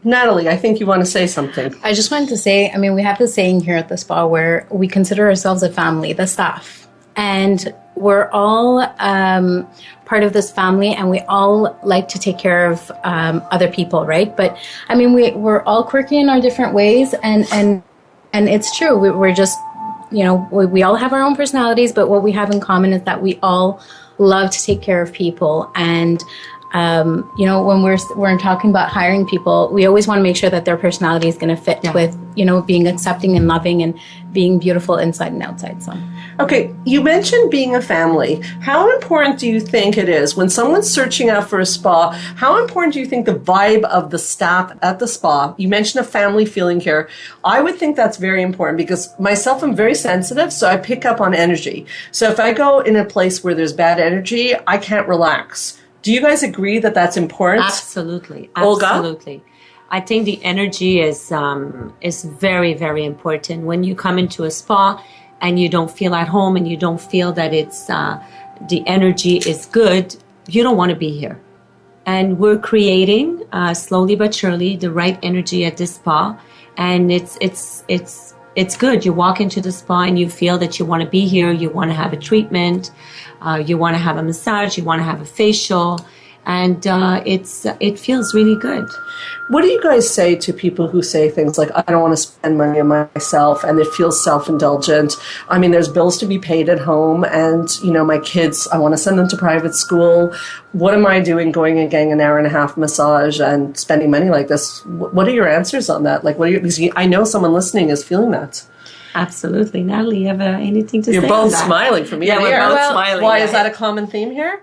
Natalie, I think you want to say something. I just wanted to say, we have this saying here at the spa where we consider ourselves a family, the staff. And we're all part of this family, and we all like to take care of other people, right? But I mean, we're all quirky in our different ways, and it's true. We're just, you know, we all have our own personalities, but what we have in common is that we all love to take care of people. And you know, when we're talking about hiring people, we always want to make sure that their personality is going to fit with, you know, being accepting and loving and being beautiful inside and outside. So, okay, you mentioned being a family. How important do you think it is when someone's searching out for a spa? How important do you think the vibe of the staff at the spa? You mentioned a family feeling here. I would think that's very important because myself, I'm very sensitive, so I pick up on energy. So if I go in a place where there's bad energy, I can't relax. Do you guys agree that that's important? Absolutely. Olga? Absolutely. I think the energy is very, very important. When you come into a spa and you don't feel at home and you don't feel that it's the energy is good, you don't want to be here. And we're creating slowly but surely the right energy at this spa, and it's good. You walk into the spa and you feel that you want to be here. You want to have a treatment. You want to have a massage. You want to have a facial. And it feels really good. What do you guys say to people who say things like, I don't want to spend money on myself, and it feels self-indulgent? I mean, there's bills to be paid at home, and, you know, my kids, I want to send them to private school. What am I doing going and getting an hour and a half massage and spending money like this? What are your answers on that? Like, because I know someone listening is feeling that. Absolutely. Natalie, you have anything to say? You're both smiling from ear to ear. We're both smiling. Why is that a common theme here?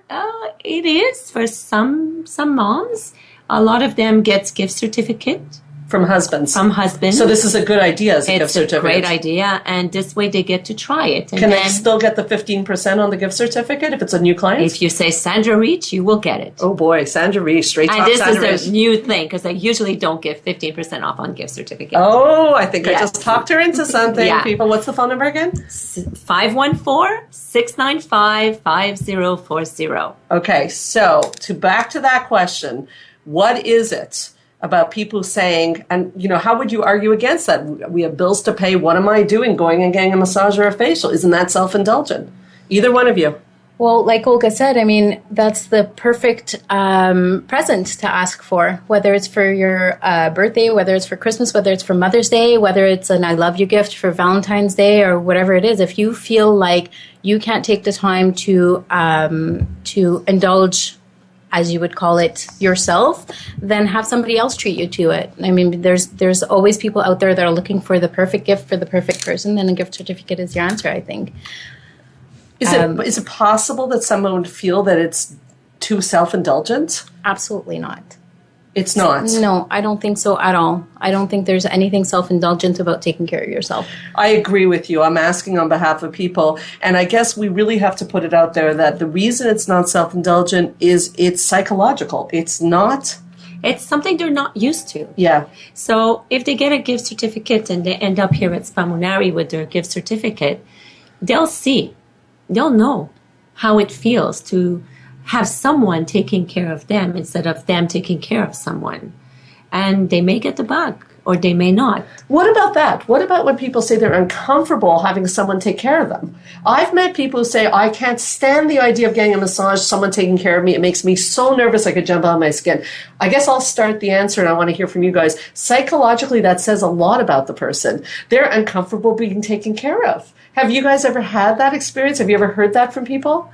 It is for some moms. A lot of them gets gift certificate. From husbands. From husbands. So this is a good idea as a gift certificate. It's a great idea, and this way they get to try it. And can they still get the 15% on the gift certificate if it's a new client? If you say Sandra Reach, you will get it. Oh boy, Sandra Reach, straight talk Sandra Reach. And this is a new thing, because I usually don't give 15% off on gift certificates. Oh, I think I just talked her into something. People, what's the phone number again? 514-695-5040. Okay, so back to that question, what is it about people saying, and, you know, how would you argue against that? We have bills to pay. What am I doing going and getting a massage or a facial? Isn't that self-indulgent? Either one of you. Well, like Olga said, I mean, that's the perfect present to ask for, whether it's for your birthday, whether it's for Christmas, whether it's for Mother's Day, whether it's an I love you gift for Valentine's Day or whatever it is. If you feel like you can't take the time to indulge, as you would call it, yourself, then have somebody else treat you to it. I mean, there's always people out there that are looking for the perfect gift for the perfect person, then a gift certificate is your answer, I think. Is it possible that someone would feel that it's too self-indulgent? Absolutely not. It's not? No, I don't think so at all. I don't think there's anything self-indulgent about taking care of yourself. I agree with you. I'm asking on behalf of people. And I guess we really have to put it out there that the reason it's not self-indulgent is it's psychological. It's not... It's something they're not used to. Yeah. So if they get a gift certificate and they end up here at Spa Munari with their gift certificate, they'll know how it feels to have someone taking care of them instead of them taking care of someone. And they may get the bug, or they may not. What about that? What about when people say they're uncomfortable having someone take care of them? I've met people who say, I can't stand the idea of getting a massage, someone taking care of me. It makes me so nervous I could jump out of my skin. I guess I'll start the answer, and I want to hear from you guys. Psychologically, that says a lot about the person. They're uncomfortable being taken care of. Have you guys ever had that experience? Have you ever heard that from people?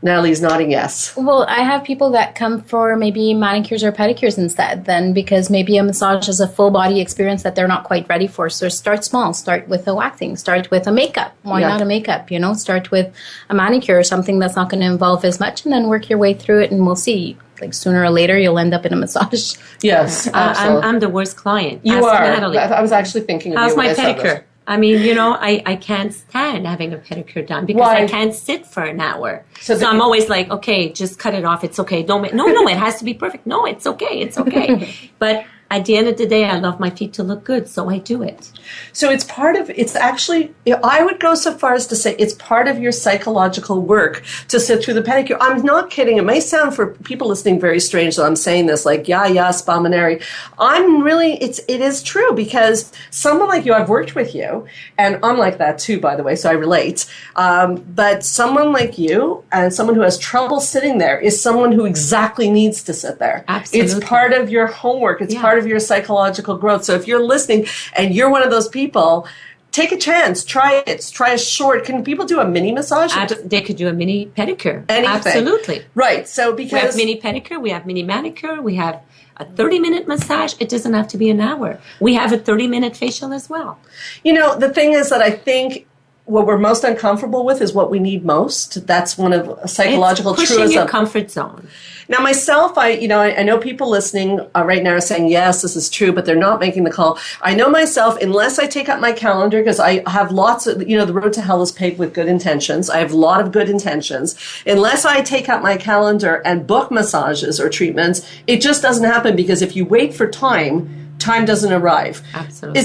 Natalie's nodding yes. Well, I have people that come for maybe manicures or pedicures instead then, because maybe a massage is a full body experience that they're not quite ready for. So start small. Start with a waxing. Start with a makeup. Why not a makeup? You know, start with a manicure or something that's not going to involve as much, and then work your way through it, and we'll see. Like sooner or later, you'll end up in a massage. Yes, absolutely. I'm the worst client. You Ask are. Natalie. I was actually thinking of How's you. How's my pedicure? I mean, you know, I can't stand having a pedicure done because I can't sit for an hour. So I'm always like, okay, just cut it off. It's okay. No, it has to be perfect. No, it's okay. It's okay. But at the end of the day, I love my feet to look good, so I do it. So it's actually, I would go so far as to say it's part of your psychological work to sit through the pedicure. I'm not kidding. It may sound for people listening very strange that I'm saying this, like, Spaminary. It is true, because someone like you, I've worked with you, and I'm like that too, by the way, so I relate. But someone like you, and someone who has trouble sitting there, is someone who exactly needs to sit there. Absolutely. It's part of your homework. It's part of your psychological growth. So if you're listening and you're one of those people, take a chance. Try it. Try a short. Can people do a mini massage? They could do a mini pedicure. Anything. Absolutely. Right. So because we have mini pedicure, we have mini manicure, we have a 30-minute massage. It doesn't have to be an hour. We have a 30-minute facial as well. The thing is that I think what we're most uncomfortable with is what we need most. That's one of a psychological truism. Pushing your comfort zone. Now, myself, I know people listening right now are saying, yes, this is true, but they're not making the call. I know myself, unless I take up my calendar, because I have lots of, the road to hell is paved with good intentions. I have a lot of good intentions. Unless I take up my calendar and book massages or treatments, it just doesn't happen, because if you wait for time doesn't arrive. Absolutely.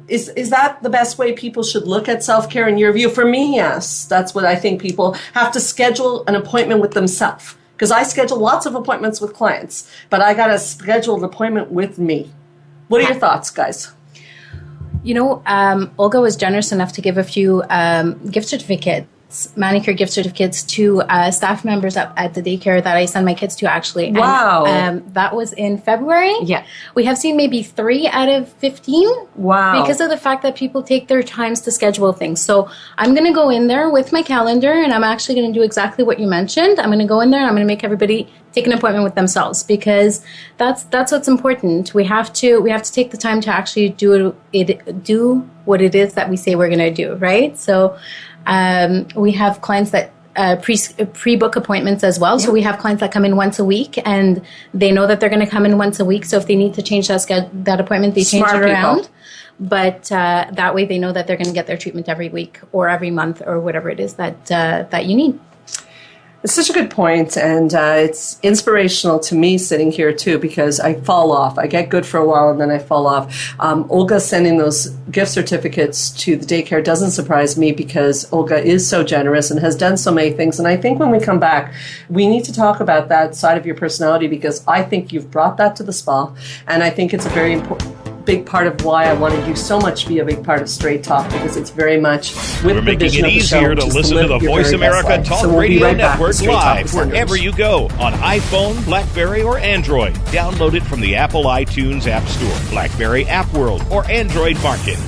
Is that the best way people should look at self-care in your view? For me, yes. That's what I think. People have to schedule an appointment with themselves. Because I schedule lots of appointments with clients, but I got to schedule an appointment with me. What are your thoughts, guys? Olga was generous enough to give a few gift certificates, manicure gift certificates to staff members at the daycare that I send my kids to, actually. Wow. And, that was in February. Yeah. We have seen maybe 3 out of 15. Wow. Because of the fact that people take their times to schedule things. So I'm going to go in there with my calendar, and I'm actually going to do exactly what you mentioned. I'm going to go in there and I'm going to make everybody take an appointment with themselves, because that's what's important. We have to take the time to actually do what it is that we say we're going to do, right? So we have clients that pre-book appointments as well. So we have clients that come in once a week, and they know that they're going to come in once a week. So if they need to change that appointment, they change it around. But that way they know that they're going to get their treatment every week or every month or whatever it is that you need. It's such a good point, and it's inspirational to me sitting here too, because I fall off. I get good for a while and then I fall off. Olga sending those gift certificates to the daycare doesn't surprise me, because Olga is so generous and has done so many things. And I think when we come back, we need to talk about that side of your personality, because I think you've brought that to the spa, and I think it's a very big part of why I wanted you so much to be a big part of Straight Talk, because it's very much with We're making it easier to listen to the Voice America Talk Radio Network live wherever you go on iPhone, BlackBerry, or Android. Download it from the Apple iTunes App Store, BlackBerry App World, or Android Market.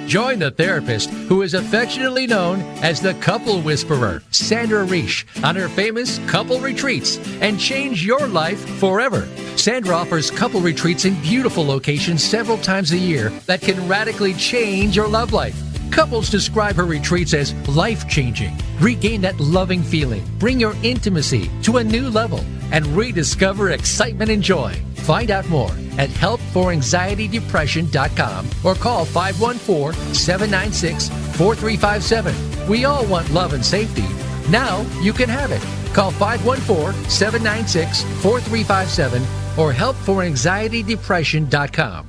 Join the therapist who is affectionately known as the Couple Whisperer, Sandra Reish, on her famous couple retreats, and change your life forever. Sandra offers couple retreats in beautiful locations several times a year that can radically change your love life. Couples describe her retreats as life-changing. Regain that loving feeling, bring your intimacy to a new level, and rediscover excitement and joy. Find out more at helpforanxietydepression.com or call 514-796-4357. We all want love and safety. Now you can have it. Call 514-796-4357 or helpforanxietydepression.com.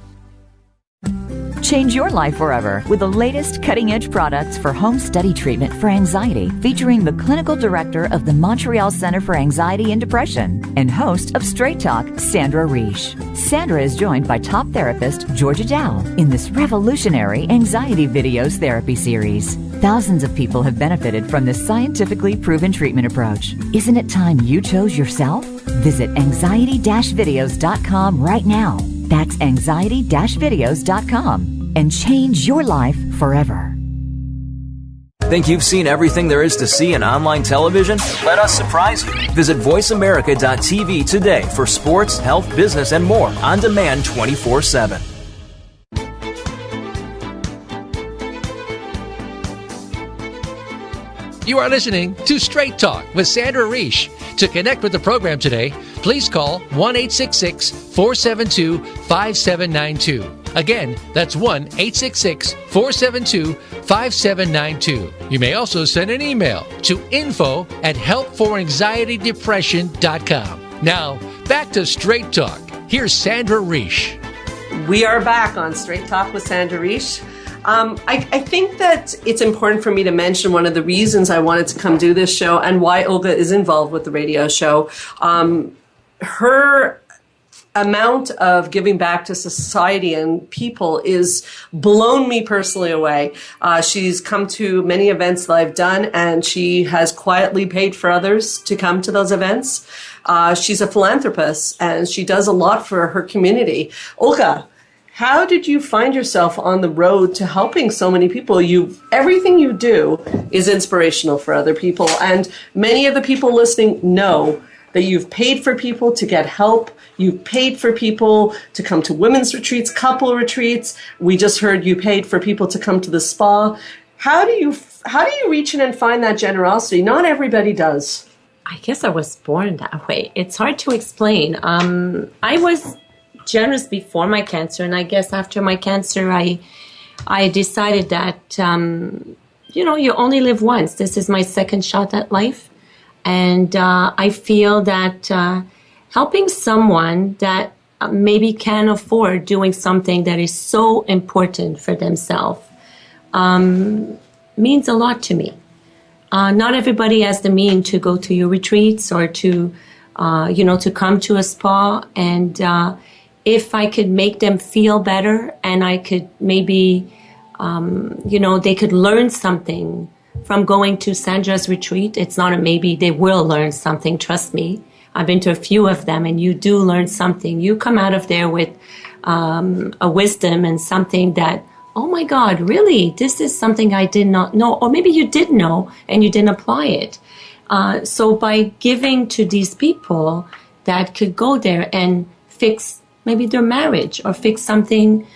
Change your life forever with the latest cutting-edge products for home study treatment for anxiety, featuring the clinical director of the Montreal Center for Anxiety and Depression and host of Straight Talk, Sandra Reish. Sandra is joined by top therapist Georgia Dow in this revolutionary anxiety videos therapy series. Thousands of people have benefited from this scientifically proven treatment approach. Isn't it time you chose yourself? Visit anxiety-videos.com right now. That's anxiety-videos.com and change your life forever. Think you've seen everything there is to see in online television? Let us surprise you. Visit voiceamerica.tv today for sports, health, business, and more on demand 24/7. You are listening to Straight Talk with Sandra Reish. To connect with the program today, please call 1-866-472-5792. Again, that's 1-866-472-5792. You may also send an email to info@helpforanxietydepression.com. Now, back to Straight Talk. Here's Sandra Reish. We are back on Straight Talk with Sandra Reish. I think that it's important for me to mention one of the reasons I wanted to come do this show and why Olga is involved with the radio show. Her amount of giving back to society and people is blown me personally away. She's come to many events that I've done, and she has quietly paid for others to come to those events. She's a philanthropist, and she does a lot for her community. Olga, how did you find yourself on the road to helping so many people? Everything you do is inspirational for other people, and many of the people listening know that you've paid for people to get help. You've paid for people to come to women's retreats, couple retreats. We just heard you paid for people to come to the spa. How do you reach in and find that generosity? Not everybody does. I guess I was born that way. It's hard to explain. I was generous before my cancer, and I guess after my cancer, I decided that, you only live once. This is my second shot at life. And I feel that helping someone that maybe can't afford doing something that is so important for themselves means a lot to me. Not everybody has the means to go to your retreats or to come to a spa. And if I could make them feel better and I could maybe, they could learn something from going to Sandra's retreat. It's not a maybe, they will learn something, trust me. I've been to a few of them, and you do learn something. You come out of there with a wisdom and something that, oh my God, really? This is something I did not know. Or maybe you did know and you didn't apply it. So by giving to these people that could go there and fix maybe their marriage or fix something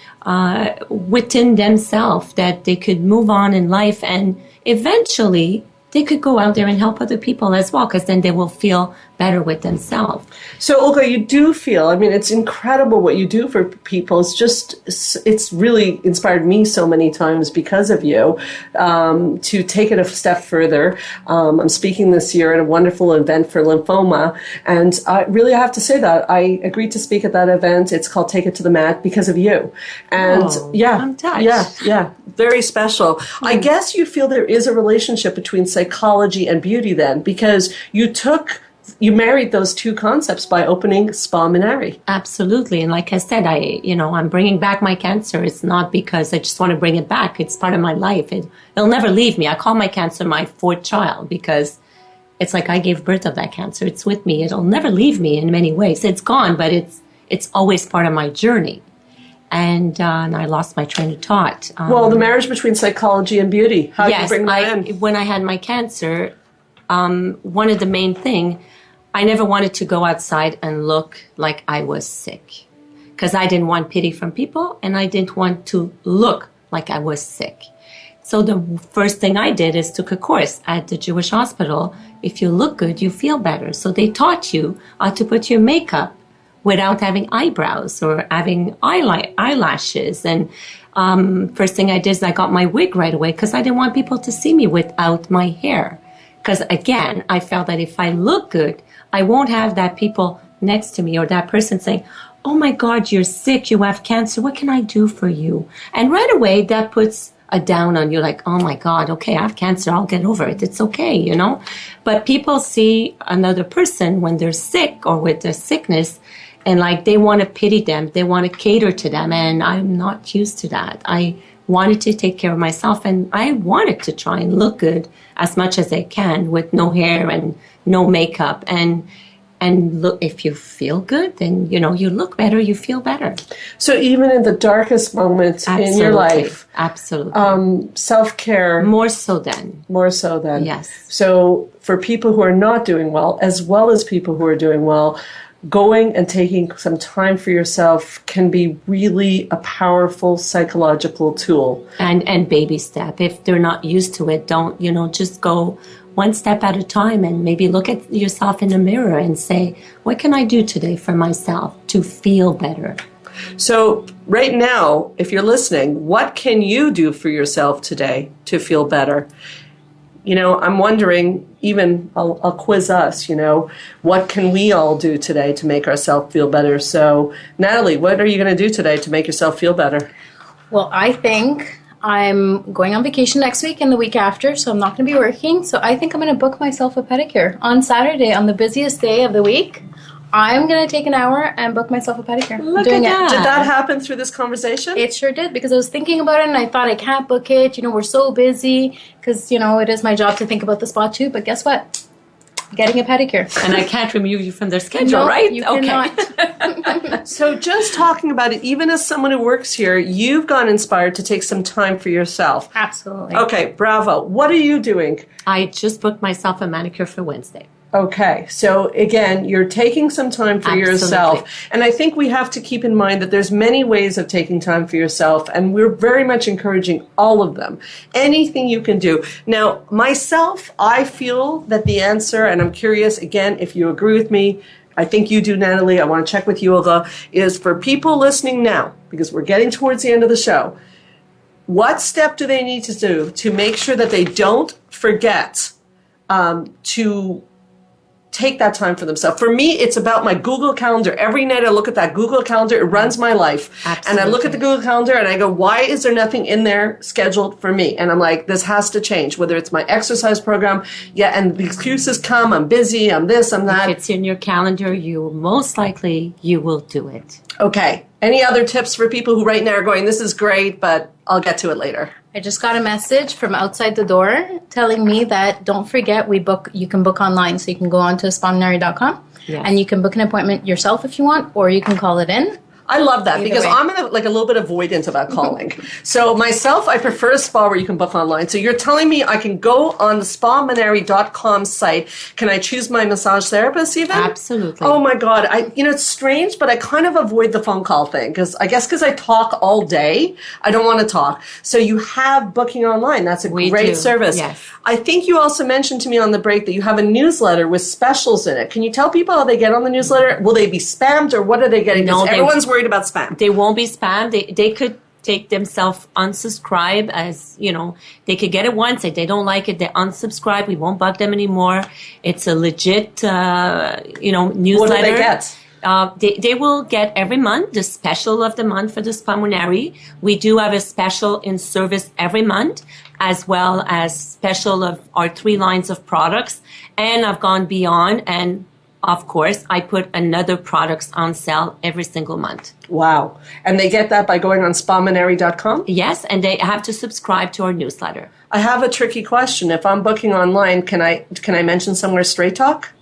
within themselves, that they could move on in life, and eventually they could go out there and help other people as well, because then they will feel better with themselves. So, Olga, you do feel, it's incredible what you do for people. It's really inspired me so many times because of you to take it a step further. I'm speaking this year at a wonderful event for lymphoma, and I have to say that I agreed to speak at that event. It's called Take It to the Mat because of you. And I'm touched. Yeah, very special. I guess you feel there is a relationship between psychology and beauty then, because you married those two concepts by opening Spa Minari. Absolutely. And like I said, I'm bringing back my cancer. It's not because I just want to bring it back. It's part of my life. It'll never leave me. I call my cancer my fourth child because it's like I gave birth of that cancer. It's with me. It'll never leave me in many ways. It's gone, but it's always part of my journey. And I lost my train of thought. The marriage between psychology and beauty. How do you bring that in? When I had my cancer, one of the main thing, I never wanted to go outside and look like I was sick, because I didn't want pity from people, and I didn't want to look like I was sick. So the first thing I did is took a course at the Jewish hospital. If you look good, you feel better. So they taught you how to put your makeup without having eyebrows or having eyelashes. And first thing I did is I got my wig right away, because I didn't want people to see me without my hair. Because again, I felt that if I look good, I won't have that people next to me or that person saying, oh my God, you're sick, you have cancer, what can I do for you? And right away, that puts a down on you, like, oh my God, okay, I have cancer, I'll get over it, it's okay, But people see another person when they're sick or with their sickness, and like they want to pity them, they want to cater to them, and I'm not used to that. I wanted to take care of myself, and I wanted to try and look good as much as I can with no hair and no makeup. And look, if you feel good, then, you look better, you feel better. So even in the darkest moments in your life. Absolutely. Self-care. More so than. Yes. So for people who are not doing well, as well as people who are doing well, going and taking some time for yourself can be really a powerful psychological tool. And baby step. If they're not used to it, don't, just go one step at a time and maybe look at yourself in the mirror and say, what can I do today for myself to feel better? So right now, if you're listening, what can you do for yourself today to feel better? I'm wondering, even I'll quiz us, what can we all do today to make ourselves feel better? So, Natalie, what are you going to do today to make yourself feel better? Well, I think I'm going on vacation next week and the week after, so I'm not going to be working. So I think I'm going to book myself a pedicure on Saturday, on the busiest day of the week. I'm going to take an hour and book myself a pedicure. Look at that. Did that happen through this conversation? It sure did, because I was thinking about it and I thought I can't book it. We're so busy because, it is my job to think about the spa too. But guess what? Getting a pedicure. And I can't remove you from their schedule, right? You cannot. So just talking about it, even as someone who works here, you've gotten inspired to take some time for yourself. Absolutely. Okay, bravo. What are you doing? I just booked myself a manicure for Wednesday. Okay, so again, you're taking some time for yourself. And I think we have to keep in mind that there's many ways of taking time for yourself, and we're very much encouraging all of them. Anything you can do. Now, myself, I feel that the answer, and I'm curious, again, if you agree with me, I think you do, Natalie, I want to check with you, Olga, is for people listening now, because we're getting towards the end of the show, what step do they need to do to make sure that they don't forget to take that time for themselves? For me, it's about my Google Calendar. Every night I look at that Google Calendar. It runs my life. Absolutely. And I look at the Google Calendar and I go, why is there nothing in there scheduled for me? And I'm like, this has to change, whether it's my exercise program. Yeah, and the excuses come. I'm busy. I'm this, I'm that. If it's in your calendar, you will do it. Okay. Any other tips for people who right now are going, this is great, but I'll get to it later? I just got a message from outside the door telling me that don't forget you can book online. So you can go on to spawnary.com and you can book an appointment yourself if you want, or you can call it in. I love that because I'm in a little bit avoidant about calling. So myself, I prefer a spa where you can book online. So you're telling me I can go on the spamanary.com site. Can I choose my massage therapist even? Absolutely. Oh my God. It's strange, but I kind of avoid the phone call thing because I talk all day. I don't want to talk. So you have booking online. That's a great service. Yes. I think you also mentioned to me on the break that you have a newsletter with specials in it. Can you tell people how they get on the newsletter? Will they be spammed or what are they getting? No, everyone's worried about spam. They won't be spammed. They could take themselves unsubscribe as, they could get it once. If they don't like it, they unsubscribe. We won't bug them anymore. It's a legit, newsletter. What do they get? They will get every month the special of the month for the Spamunary. We do have a special in service every month, as well as special of our 3 lines of products. And I've gone beyond, and of course, I put another products on sale every single month. Wow. And they get that by going on spamanary.com? Yes, and they have to subscribe to our newsletter. I have a tricky question. If I'm booking online, can I mention somewhere Straight Talk?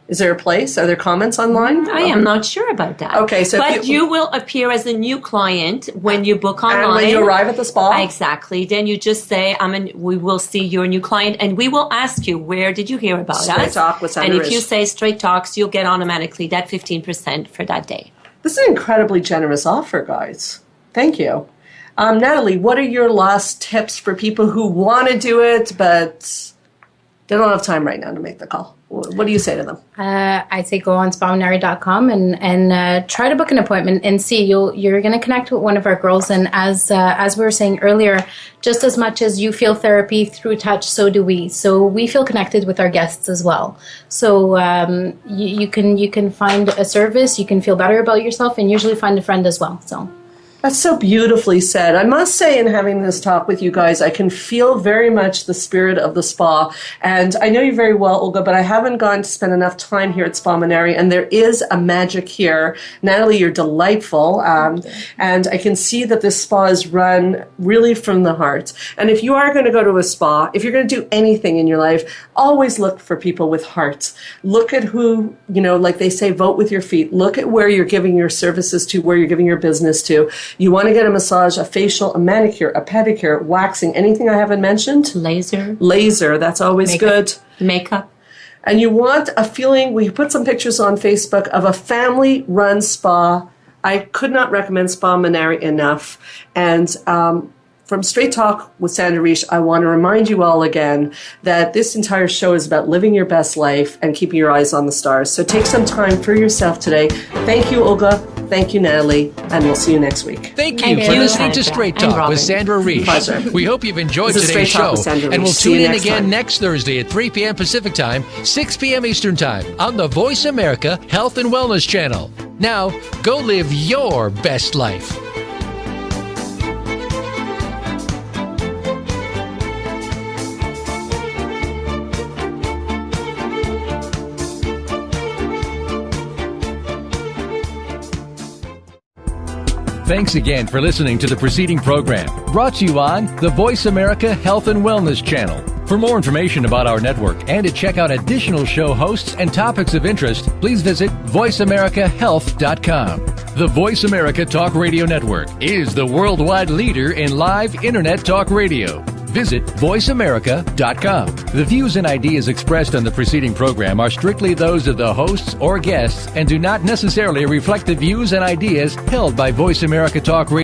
Is there a place? Are there comments online? I am not sure about that. Okay, so but you will appear as a new client when you book online. And when you arrive at the spa? Exactly. Then you just say, we will see your new client, and we will ask you, where did you hear about us? Straight Talk with Sandra And if you say Straight Talks, you'll get automatically that 15% for that day. This is an incredibly generous offer, guys. Thank you. Natalie, what are your last tips for people who want to do it, but they don't have time right now to make the call? What do you say to them? I say go on spamanary.com and try to book an appointment and see. You're going to connect with one of our girls. And as we were saying earlier, just as much as you feel therapy through touch, so do we. So we feel connected with our guests as well. So you can find a service, you can feel better about yourself, and usually find a friend as well. So. That's so beautifully said. I must say, in having this talk with you guys, I can feel very much the spirit of the spa. And I know you very well, Olga, but I haven't gone to spend enough time here at Spamanary, and there is a magic here. Natalie, you're delightful. And I can see that this spa is run really from the heart. And if you are going to go to a spa, if you're going to do anything in your life, always look for people with hearts. Look at who, like they say, vote with your feet. Look at where you're giving your services to, where you're giving your business to. You want to get a massage, a facial, a manicure, a pedicure, waxing, anything I haven't mentioned? Laser, that's always good. Makeup. And you want a feeling, we put some pictures on Facebook of a family-run spa. I could not recommend Spamanary enough. And from Straight Talk with Sandra Reish, I want to remind you all again that this entire show is about living your best life and keeping your eyes on the stars. So take some time for yourself today. Thank you, Olga. Thank you, Natalie, and we'll see you next week. Thank you for listening to Straight Talk with Sandra Reich. Pleasure. We hope you've enjoyed This is today's Straight Talk show, with Sandra and we'll Reich. See you tune in next again time. next Thursday at 3 p.m. Pacific Time, 6 p.m. Eastern Time on the Voice America Health and Wellness Channel. Now, go live your best life. Thanks again for listening to the preceding program, brought to you on the Voice America Health and Wellness Channel. For more information about our network and to check out additional show hosts and topics of interest, please visit voiceamericahealth.com. The Voice America Talk Radio Network is the worldwide leader in live Internet talk radio. Visit voiceamerica.com. The views and ideas expressed on the preceding program are strictly those of the hosts or guests and do not necessarily reflect the views and ideas held by Voice America Talk Radio.